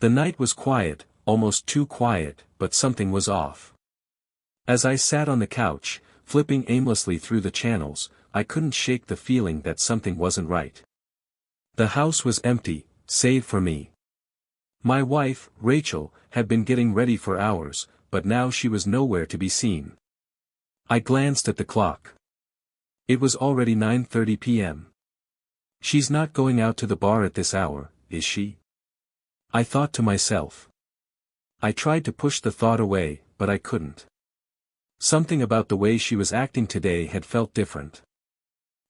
The night was quiet, almost too quiet, but something was off. As I sat on the couch, flipping aimlessly through the channels, I couldn't shake the feeling that something wasn't right. The house was empty, save for me. My wife, Rachel, had been getting ready for hours, but now she was nowhere to be seen. I glanced at the clock. It was already 9:30 p.m. She's not going out to the bar at this hour, is she? I thought to myself. I tried to push the thought away, but I couldn't. Something about the way she was acting today had felt different.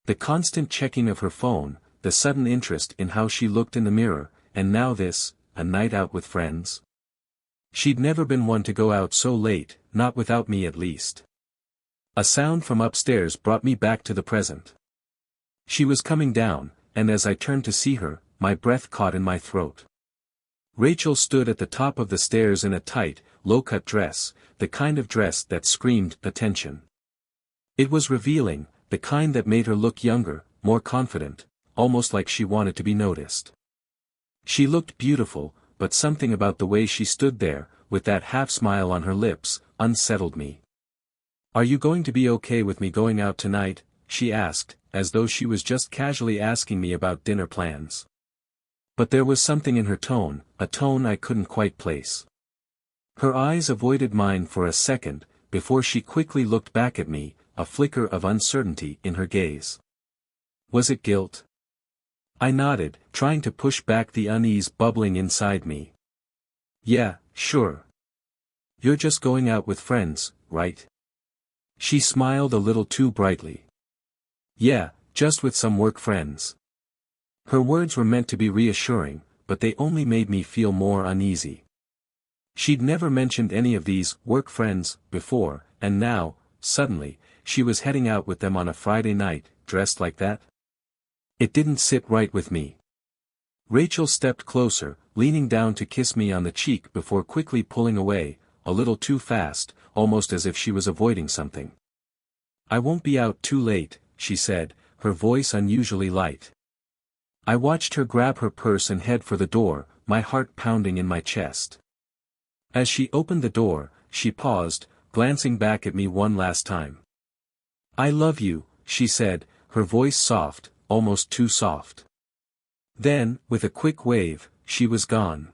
The constant checking of her phone, the sudden interest in how she looked in the mirror, and now this, a night out with friends. She'd never been one to go out so late, not without me at least. A sound from upstairs brought me back to the present. She was coming down, and as I turned to see her, my breath caught in my throat. Rachel stood at the top of the stairs in a tight, low-cut dress, the kind of dress that screamed attention. It was revealing, the kind that made her look younger, more confident, almost like she wanted to be noticed. She looked beautiful, but something about the way she stood there, with that half-smile on her lips, unsettled me. "Are you going to be okay with me going out tonight?" she asked, as though she was just casually asking me about dinner plans. But there was something in her tone, a tone I couldn't quite place. Her eyes avoided mine for a second, before she quickly looked back at me, a flicker of uncertainty in her gaze. Was it guilt? I nodded, trying to push back the unease bubbling inside me. "Yeah, sure. You're just going out with friends, right?" She smiled a little too brightly. "Yeah, just with some work friends." Her words were meant to be reassuring, but they only made me feel more uneasy. She'd never mentioned any of these work friends before, and now, suddenly, she was heading out with them on a Friday night, dressed like that. It didn't sit right with me. Rachel stepped closer, leaning down to kiss me on the cheek before quickly pulling away, a little too fast, almost as if she was avoiding something. "I won't be out too late," she said, her voice unusually light. I watched her grab her purse and head for the door, my heart pounding in my chest. As she opened the door, she paused, glancing back at me one last time. "I love you," she said, her voice soft, almost too soft. Then, with a quick wave, she was gone.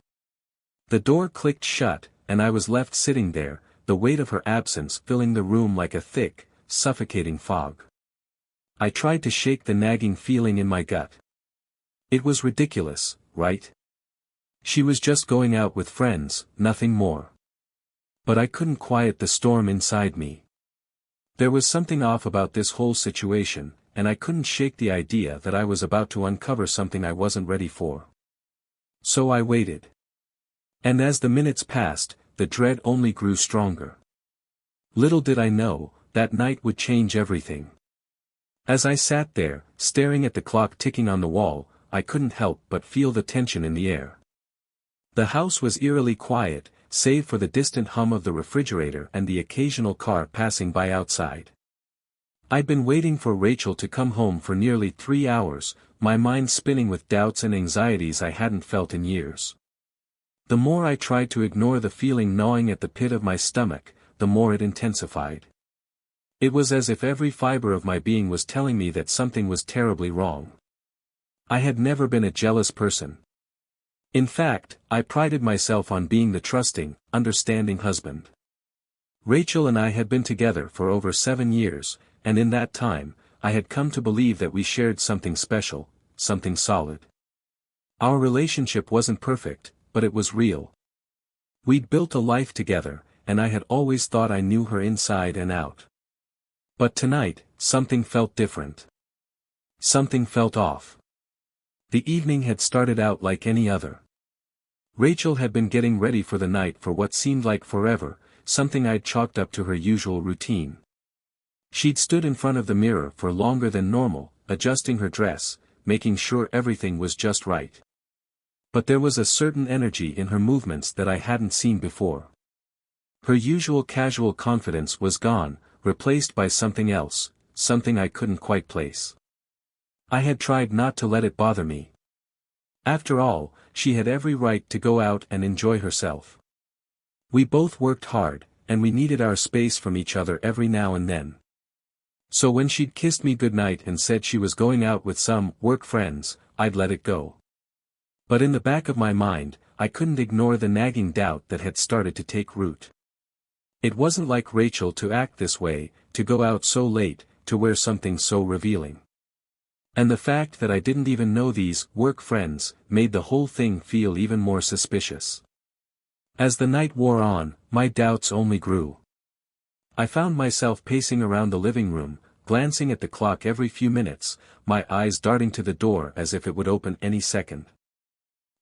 The door clicked shut, and I was left sitting there, the weight of her absence filling the room like a thick, suffocating fog. I tried to shake the nagging feeling in my gut. It was ridiculous, right? She was just going out with friends, nothing more. But I couldn't quiet the storm inside me. There was something off about this whole situation, and I couldn't shake the idea that I was about to uncover something I wasn't ready for. So I waited. And as the minutes passed, the dread only grew stronger. Little did I know, that night would change everything. As I sat there, staring at the clock ticking on the wall, I couldn't help but feel the tension in the air. The house was eerily quiet, save for the distant hum of the refrigerator and the occasional car passing by outside. I'd been waiting for Rachel to come home for nearly 3 hours, my mind spinning with doubts and anxieties I hadn't felt in years. The more I tried to ignore the feeling gnawing at the pit of my stomach, the more it intensified. It was as if every fiber of my being was telling me that something was terribly wrong. I had never been a jealous person. In fact, I prided myself on being the trusting, understanding husband. Rachel and I had been together for over 7 years, and in that time, I had come to believe that we shared something special, something solid. Our relationship wasn't perfect, but it was real. We'd built a life together, and I had always thought I knew her inside and out. But tonight, something felt different. Something felt off. The evening had started out like any other. Rachel had been getting ready for the night for what seemed like forever, something I'd chalked up to her usual routine. She'd stood in front of the mirror for longer than normal, adjusting her dress, making sure everything was just right. But there was a certain energy in her movements that I hadn't seen before. Her usual casual confidence was gone, replaced by something else, something I couldn't quite place. I had tried not to let it bother me. After all, she had every right to go out and enjoy herself. We both worked hard, and we needed our space from each other every now and then. So when she'd kissed me goodnight and said she was going out with some work friends, I'd let it go. But in the back of my mind, I couldn't ignore the nagging doubt that had started to take root. It wasn't like Rachel to act this way, to go out so late, to wear something so revealing. And the fact that I didn't even know these work friends made the whole thing feel even more suspicious. As the night wore on, my doubts only grew. I found myself pacing around the living room, glancing at the clock every few minutes, my eyes darting to the door as if it would open any second.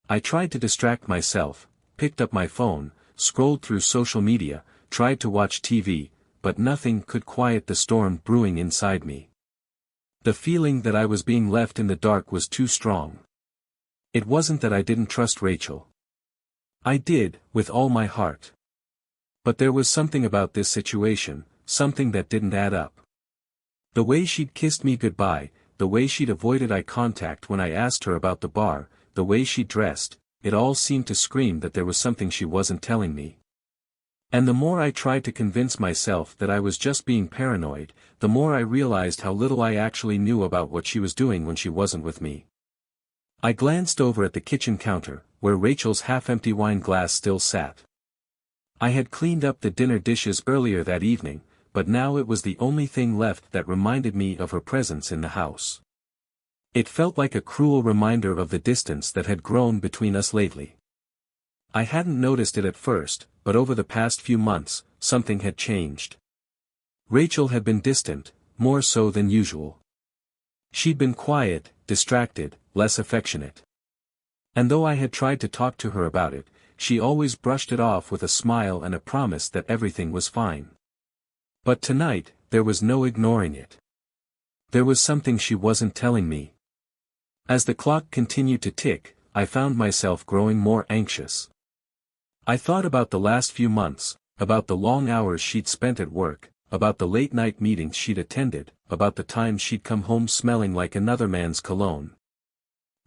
I tried to distract myself, picked up my phone, scrolled through social media, tried to watch TV, but nothing could quiet the storm brewing inside me. The feeling that I was being left in the dark was too strong. It wasn't that I didn't trust Rachel. I did, with all my heart. But there was something about this situation, something that didn't add up. The way she'd kissed me goodbye, the way she'd avoided eye contact when I asked her about the bar, the way she dressed, it all seemed to scream that there was something she wasn't telling me. And the more I tried to convince myself that I was just being paranoid, the more I realized how little I actually knew about what she was doing when she wasn't with me. I glanced over at the kitchen counter, where Rachel's half-empty wine glass still sat. I had cleaned up the dinner dishes earlier that evening, but now it was the only thing left that reminded me of her presence in the house. It felt like a cruel reminder of the distance that had grown between us lately. I hadn't noticed it at first, but over the past few months, something had changed. Rachel had been distant, more so than usual. She'd been quiet, distracted, less affectionate. And though I had tried to talk to her about it, she always brushed it off with a smile and a promise that everything was fine. But tonight, there was no ignoring it. There was something she wasn't telling me. As the clock continued to tick, I found myself growing more anxious. I thought about the last few months, about the long hours she'd spent at work, about the late-night meetings she'd attended, about the times she'd come home smelling like another man's cologne.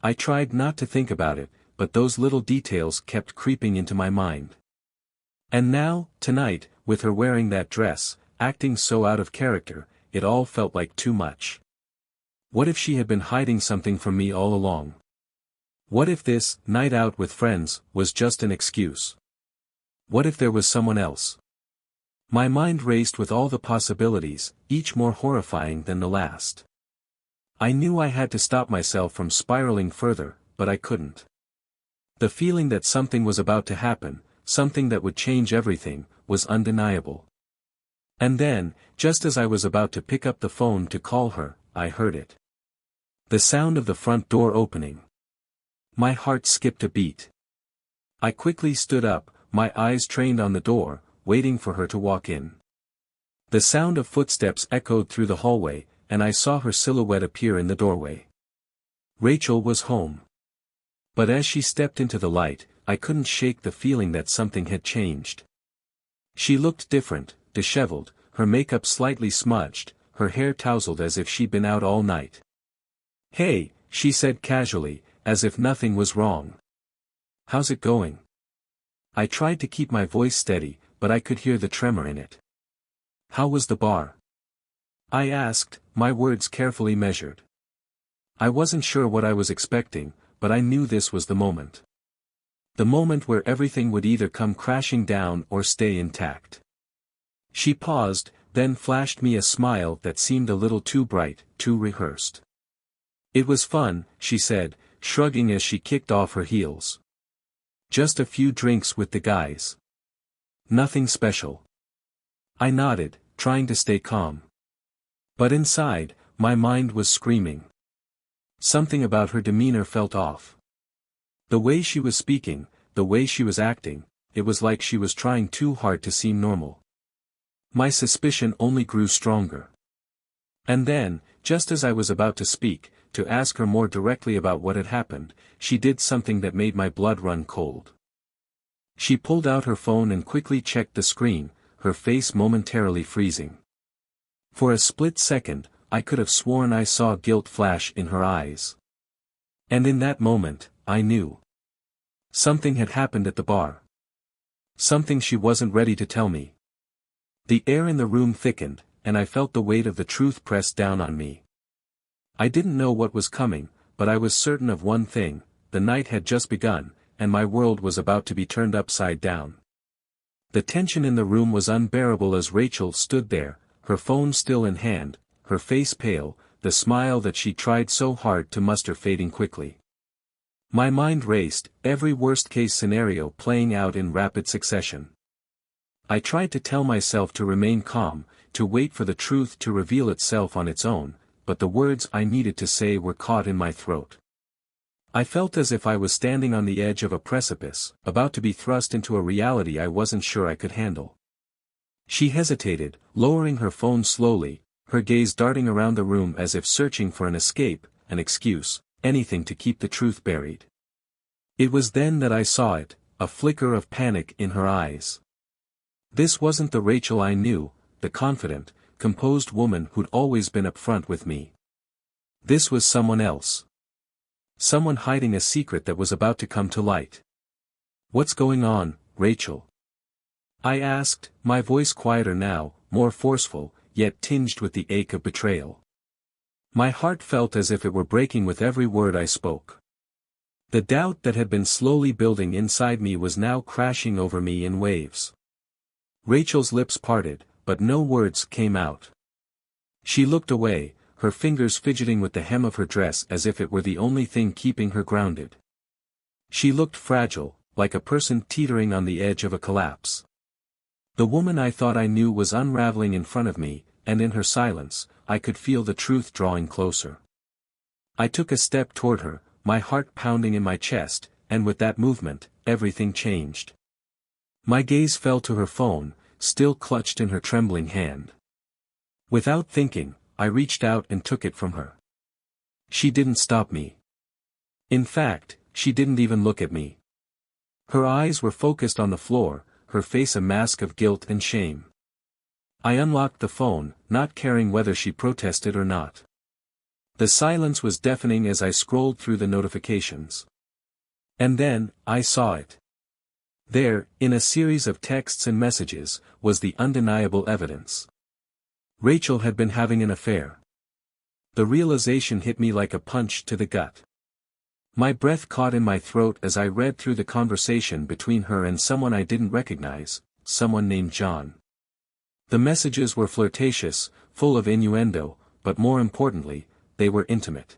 I tried not to think about it, but those little details kept creeping into my mind. And now, tonight, with her wearing that dress, acting so out of character, it all felt like too much. What if she had been hiding something from me all along? What if this night out with friends was just an excuse? What if there was someone else? My mind raced with all the possibilities, each more horrifying than the last. I knew I had to stop myself from spiraling further, but I couldn't. The feeling that something was about to happen, something that would change everything, was undeniable. And then, just as I was about to pick up the phone to call her, I heard it. The sound of the front door opening. My heart skipped a beat. I quickly stood up, my eyes trained on the door, waiting for her to walk in. The sound of footsteps echoed through the hallway, and I saw her silhouette appear in the doorway. Rachel was home. But as she stepped into the light, I couldn't shake the feeling that something had changed. She looked different, disheveled, her makeup slightly smudged, her hair tousled as if she'd been out all night. "Hey," she said casually, as if nothing was wrong. "How's it going?" I tried to keep my voice steady, but I could hear the tremor in it. "How was the bar?" I asked, my words carefully measured. I wasn't sure what I was expecting, but I knew this was the moment. The moment where everything would either come crashing down or stay intact. She paused, then flashed me a smile that seemed a little too bright, too rehearsed. "It was fun," she said, shrugging as she kicked off her heels. "Just a few drinks with the guys. Nothing special." I nodded, trying to stay calm. But inside, my mind was screaming. Something about her demeanor felt off. The way she was speaking, the way she was acting, it was like she was trying too hard to seem normal. My suspicion only grew stronger. And then, just as I was about to speak, to ask her more directly about what had happened, she did something that made my blood run cold. She pulled out her phone and quickly checked the screen, her face momentarily freezing. For a split second, I could have sworn I saw guilt flash in her eyes. And in that moment, I knew. Something had happened at the bar. Something she wasn't ready to tell me. The air in the room thickened, and I felt the weight of the truth press down on me. I didn't know what was coming, but I was certain of one thing: the night had just begun, and my world was about to be turned upside down. The tension in the room was unbearable as Rachel stood there, her phone still in hand, her face pale, the smile that she tried so hard to muster fading quickly. My mind raced, every worst-case scenario playing out in rapid succession. I tried to tell myself to remain calm, to wait for the truth to reveal itself on its own, but the words I needed to say were caught in my throat. I felt as if I was standing on the edge of a precipice, about to be thrust into a reality I wasn't sure I could handle. She hesitated, lowering her phone slowly, her gaze darting around the room as if searching for an escape, an excuse, anything to keep the truth buried. It was then that I saw it, a flicker of panic in her eyes. This wasn't the Rachel I knew, the confident, composed woman who'd always been upfront with me. This was someone else. Someone hiding a secret that was about to come to light. "What's going on, Rachel?" I asked, my voice quieter now, more forceful, yet tinged with the ache of betrayal. My heart felt as if it were breaking with every word I spoke. The doubt that had been slowly building inside me was now crashing over me in waves. Rachel's lips parted, but no words came out. She looked away, her fingers fidgeting with the hem of her dress as if it were the only thing keeping her grounded. She looked fragile, like a person teetering on the edge of a collapse. The woman I thought I knew was unraveling in front of me, and in her silence, I could feel the truth drawing closer. I took a step toward her, my heart pounding in my chest, and with that movement, everything changed. My gaze fell to her phone, still clutched in her trembling hand. Without thinking, I reached out and took it from her. She didn't stop me. In fact, she didn't even look at me. Her eyes were focused on the floor, her face a mask of guilt and shame. I unlocked the phone, not caring whether she protested or not. The silence was deafening as I scrolled through the notifications. And then, I saw it. There, in a series of texts and messages, was the undeniable evidence. Rachel had been having an affair. The realization hit me like a punch to the gut. My breath caught in my throat as I read through the conversation between her and someone I didn't recognize, someone named John. The messages were flirtatious, full of innuendo, but more importantly, they were intimate.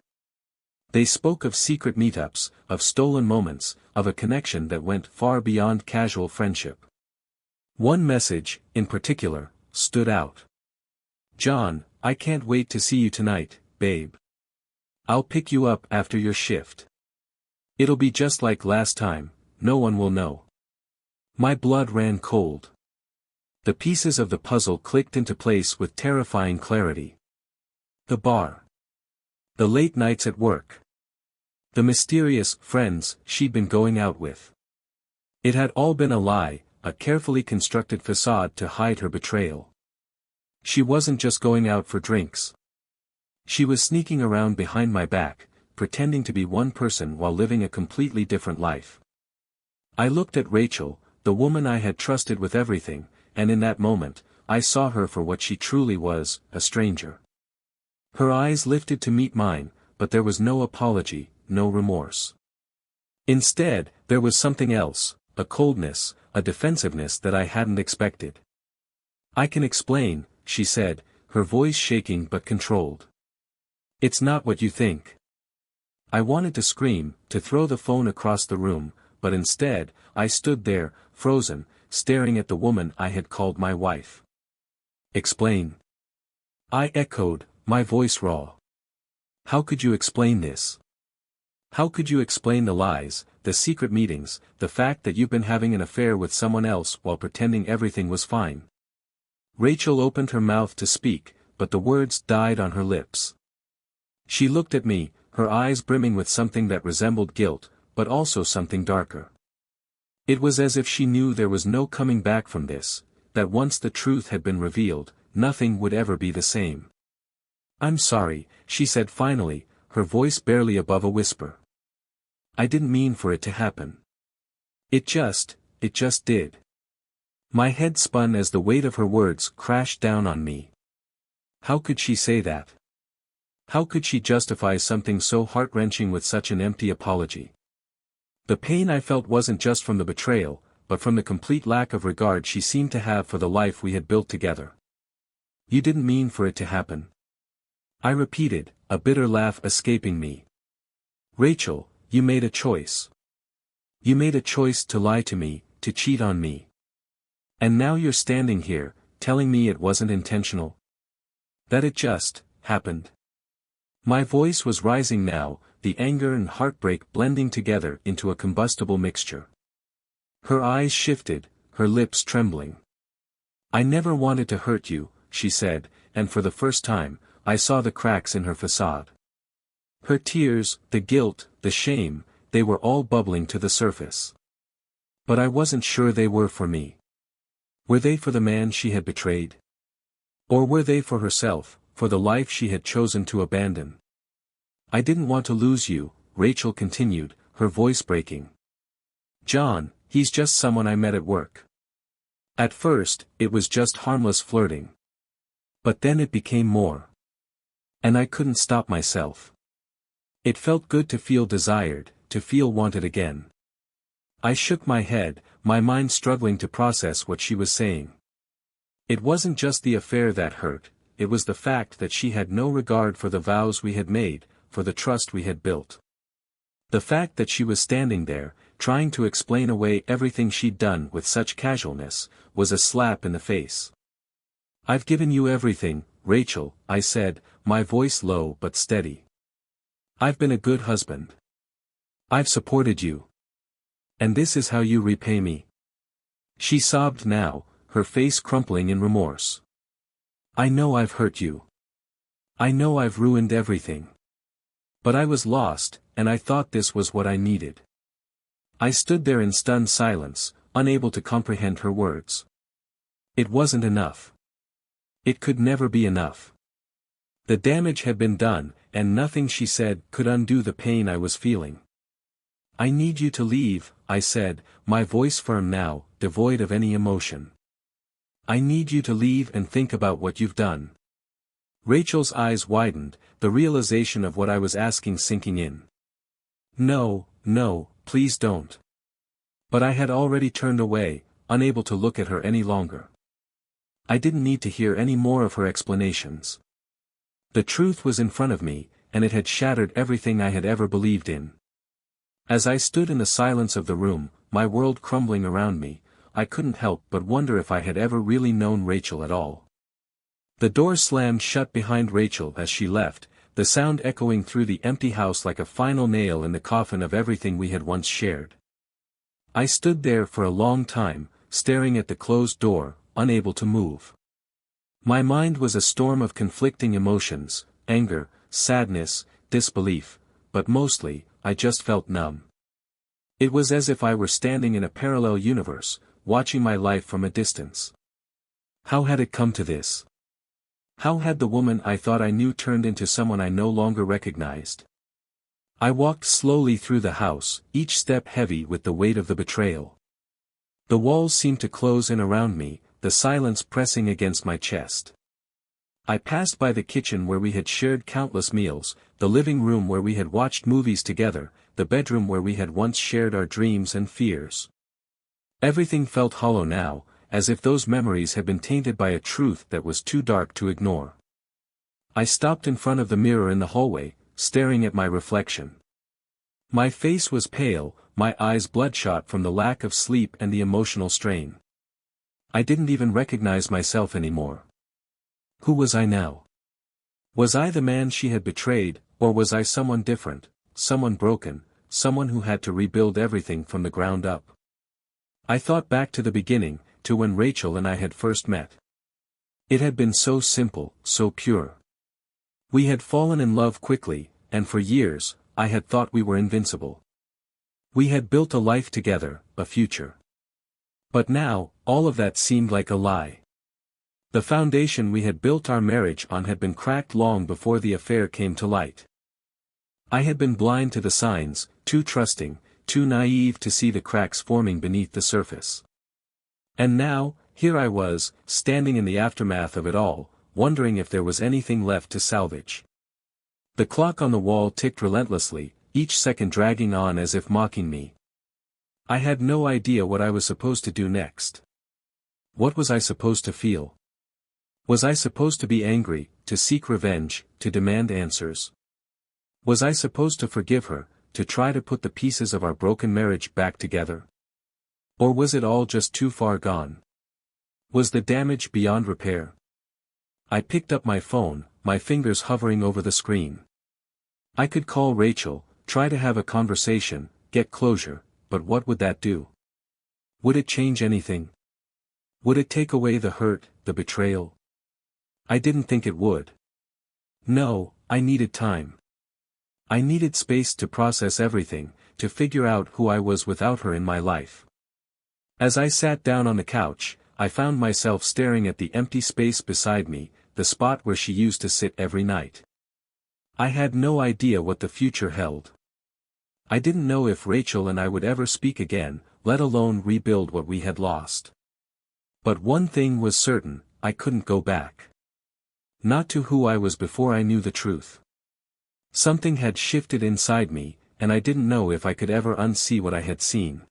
They spoke of secret meetups, of stolen moments, of a connection that went far beyond casual friendship. One message, in particular, stood out. "John, I can't wait to see you tonight, babe. I'll pick you up after your shift. It'll be just like last time, no one will know." My blood ran cold. The pieces of the puzzle clicked into place with terrifying clarity. The bar. The late nights at work. The mysterious friends she'd been going out with. It had all been a lie, a carefully constructed facade to hide her betrayal. She wasn't just going out for drinks. She was sneaking around behind my back, pretending to be one person while living a completely different life. I looked at Rachel, the woman I had trusted with everything, and in that moment, I saw her for what she truly was, a stranger. Her eyes lifted to meet mine, but there was no apology, no remorse. Instead, there was something else, a coldness, a defensiveness that I hadn't expected. "I can explain," she said, her voice shaking but controlled. "It's not what you think." I wanted to scream, to throw the phone across the room, but instead, I stood there, frozen, staring at the woman I had called my wife. "Explain?" I echoed, my voice raw. "How could you explain this? How could you explain the lies, the secret meetings, the fact that you've been having an affair with someone else while pretending everything was fine?" Rachel opened her mouth to speak, but the words died on her lips. She looked at me, her eyes brimming with something that resembled guilt, but also something darker. It was as if she knew there was no coming back from this, that once the truth had been revealed, nothing would ever be the same. "I'm sorry," she said finally, her voice barely above a whisper. "I didn't mean for it to happen. It just did. My head spun as the weight of her words crashed down on me. How could she say that? How could she justify something so heart-wrenching with such an empty apology? The pain I felt wasn't just from the betrayal, but from the complete lack of regard she seemed to have for the life we had built together. You didn't mean for it to happen. I repeated, a bitter laugh escaping me. Rachel, you made a choice. You made a choice to lie to me, to cheat on me. And now you're standing here, telling me it wasn't intentional? That it just happened. My voice was rising now, the anger and heartbreak blending together into a combustible mixture. Her eyes shifted, her lips trembling. I never wanted to hurt you, she said, and for the first time, I saw the cracks in her facade. Her tears, the guilt, the shame, they were all bubbling to the surface. But I wasn't sure they were for me. Were they for the man she had betrayed? Or were they for herself, for the life she had chosen to abandon? I didn't want to lose you, Rachel continued, her voice breaking. John, he's just someone I met at work. At first, it was just harmless flirting. But then it became more. And I couldn't stop myself. It felt good to feel desired, to feel wanted again. I shook my head, my mind struggling to process what she was saying. It wasn't just the affair that hurt, it was the fact that she had no regard for the vows we had made, for the trust we had built. The fact that she was standing there, trying to explain away everything she'd done with such casualness, was a slap in the face. I've given you everything, Rachel, I said, my voice low but steady. I've been a good husband. I've supported you. And this is how you repay me. She sobbed now, her face crumpling in remorse. I know I've hurt you. I know I've ruined everything. But I was lost, and I thought this was what I needed. I stood there in stunned silence, unable to comprehend her words. It wasn't enough. It could never be enough. The damage had been done, and nothing she said could undo the pain I was feeling. I need you to leave, I said, my voice firm now, devoid of any emotion. I need you to leave and think about what you've done. Rachel's eyes widened, the realization of what I was asking sinking in. No, please don't. But I had already turned away, unable to look at her any longer. I didn't need to hear any more of her explanations. The truth was in front of me, and it had shattered everything I had ever believed in. As I stood in the silence of the room, my world crumbling around me, I couldn't help but wonder if I had ever really known Rachel at all. The door slammed shut behind Rachel as she left, the sound echoing through the empty house like a final nail in the coffin of everything we had once shared. I stood there for a long time, staring at the closed door, unable to move. My mind was a storm of conflicting emotions, anger, sadness, disbelief, but mostly, I just felt numb. It was as if I were standing in a parallel universe, watching my life from a distance. How had it come to this? How had the woman I thought I knew turned into someone I no longer recognized? I walked slowly through the house, each step heavy with the weight of the betrayal. The walls seemed to close in around me, the silence pressing against my chest. I passed by the kitchen where we had shared countless meals, the living room where we had watched movies together, the bedroom where we had once shared our dreams and fears. Everything felt hollow now, as if those memories had been tainted by a truth that was too dark to ignore. I stopped in front of the mirror in the hallway, staring at my reflection. My face was pale, my eyes bloodshot from the lack of sleep and the emotional strain. I didn't even recognize myself anymore. Who was I now? Was I the man she had betrayed, or was I someone different, someone broken, someone who had to rebuild everything from the ground up? I thought back to the beginning, to when Rachel and I had first met. It had been so simple, so pure. We had fallen in love quickly, and for years, I had thought we were invincible. We had built a life together, a future. But now, all of that seemed like a lie. The foundation we had built our marriage on had been cracked long before the affair came to light. I had been blind to the signs, too trusting, too naive to see the cracks forming beneath the surface. And now, here I was, standing in the aftermath of it all, wondering if there was anything left to salvage. The clock on the wall ticked relentlessly, each second dragging on as if mocking me. I had no idea what I was supposed to do next. What was I supposed to feel? Was I supposed to be angry, to seek revenge, to demand answers? Was I supposed to forgive her, to try to put the pieces of our broken marriage back together? Or was it all just too far gone? Was the damage beyond repair? I picked up my phone, my fingers hovering over the screen. I could call Rachel, try to have a conversation, get closure, but what would that do? Would it change anything? Would it take away the hurt, the betrayal? I didn't think it would. No, I needed time. I needed space to process everything, to figure out who I was without her in my life. As I sat down on the couch, I found myself staring at the empty space beside me, the spot where she used to sit every night. I had no idea what the future held. I didn't know if Rachel and I would ever speak again, let alone rebuild what we had lost. But one thing was certain, I couldn't go back. Not to who I was before I knew the truth. Something had shifted inside me, and I didn't know if I could ever unsee what I had seen.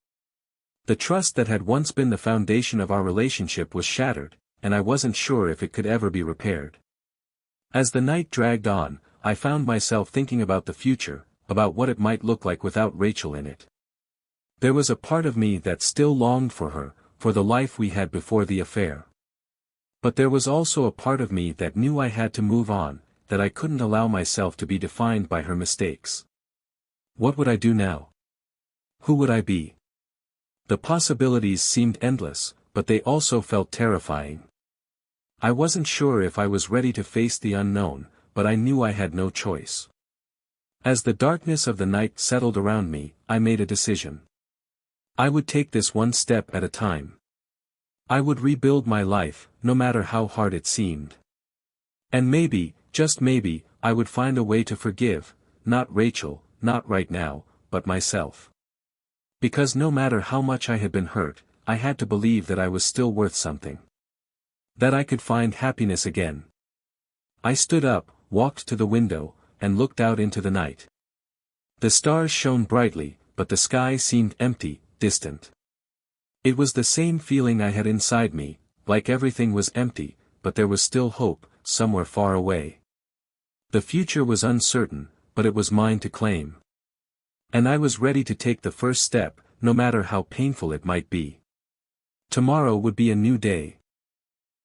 The trust that had once been the foundation of our relationship was shattered, and I wasn't sure if it could ever be repaired. As the night dragged on, I found myself thinking about the future, about what it might look like without Rachel in it. There was a part of me that still longed for her, for the life we had before the affair. But there was also a part of me that knew I had to move on, that I couldn't allow myself to be defined by her mistakes. What would I do now? Who would I be? The possibilities seemed endless, but they also felt terrifying. I wasn't sure if I was ready to face the unknown, but I knew I had no choice. As the darkness of the night settled around me, I made a decision. I would take this one step at a time. I would rebuild my life, no matter how hard it seemed. And maybe, just maybe, I would find a way to forgive, not Rachel, not right now, but myself. Because no matter how much I had been hurt, I had to believe that I was still worth something. That I could find happiness again. I stood up, walked to the window, and looked out into the night. The stars shone brightly, but the sky seemed empty, distant. It was the same feeling I had inside me, like everything was empty, but there was still hope, somewhere far away. The future was uncertain, but it was mine to claim. And I was ready to take the first step, no matter how painful it might be. Tomorrow would be a new day,